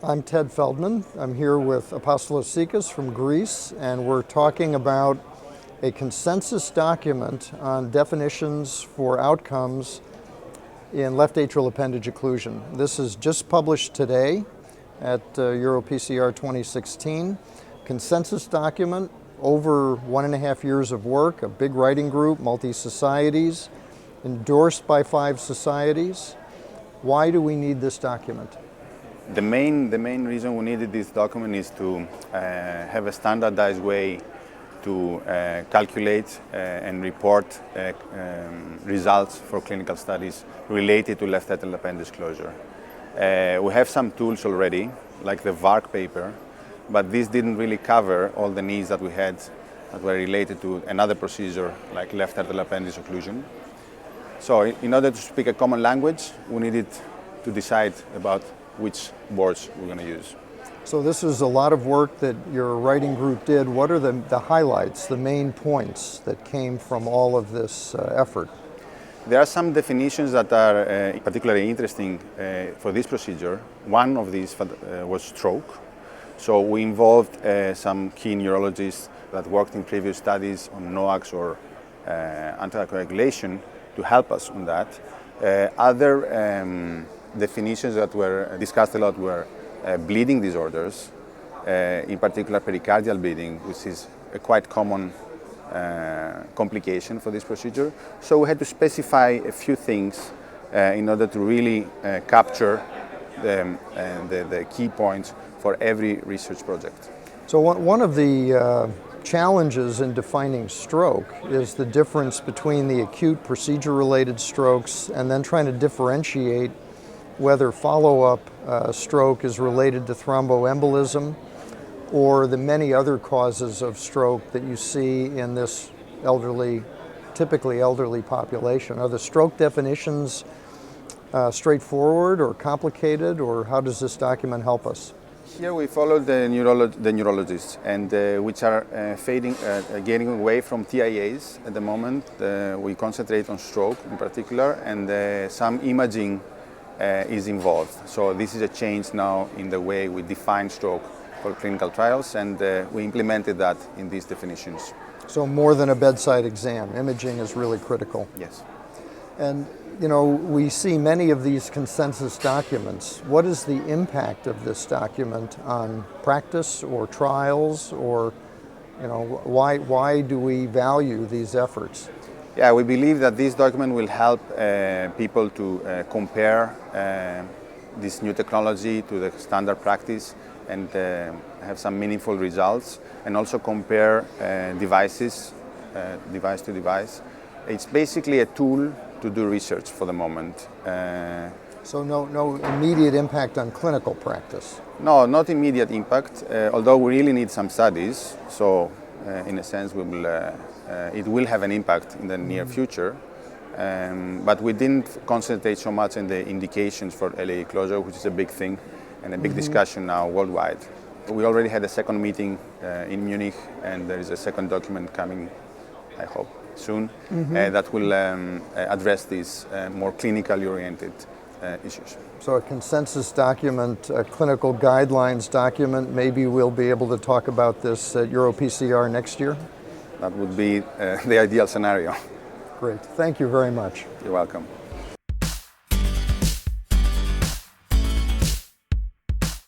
I'm T.Feldman. I'm here with A.Tzikas from Greece, and we're talking about a consensus document on definitions for outcomes in left atrial appendage occlusion. This is just published today at EuroPCR 2016. Consensus document, over 1.5 years of work, a big writing group, multi-societies, endorsed by 5 societies. Why do we need this document? The main reason we needed this document is to have a standardized way to calculate and report results for clinical studies related to left atrial appendage closure. We have some tools already, like the VARC paper, but this didn't really cover all the needs that we had that were related to another procedure like left atrial appendage occlusion. So in order to speak a common language, we needed to decide about which boards we're going to use. So this is a lot of work that your writing group did. What are the highlights, the main points that came from all of this effort? There are some definitions that are particularly interesting for this procedure. One of these was stroke. So we involved some key neurologists that worked in previous studies on NOACs or anticoagulation to help us on that. Other definitions that were discussed a lot were bleeding disorders, in particular pericardial bleeding, which is a quite common complication for this procedure. So we had to specify a few things in order to really capture the key points for every research project. So one of the challenges in defining stroke is the difference between the acute procedure-related strokes and then trying to differentiate whether follow-up stroke is related to thromboembolism or the many other causes of stroke that you see in this typically elderly population. Are the stroke definitions straightforward or complicated, or how does this document help us? Here we follow the neurologists, and which are getting away from TIAs at the moment. We concentrate on stroke in particular, and some imaging is involved. So this is a change now in the way we define stroke for clinical trials, and we implemented that in these definitions. So more than a bedside exam, imaging is really critical. Yes. And you know, we see many of these consensus documents. What is the impact of this document on practice or trials, or you know, why do we value these efforts? Yeah, we believe that this document will help people to compare this new technology to the standard practice and have some meaningful results, and also compare devices, device to device. It's basically a tool to do research for the moment. So no immediate impact on clinical practice? No, not immediate impact, although we really need some studies. So in a sense, it will have an impact in the near future. But we didn't concentrate so much on the indications for LAA closure, which is a big thing and a big discussion now worldwide. We already had a second meeting in Munich, and there is a second document coming, I hope, soon, that will address these more clinically oriented issues. So a consensus document, a clinical guidelines document, maybe we'll be able to talk about this at EuroPCR next year? That would be the ideal scenario. Great. Thank you very much. You're welcome.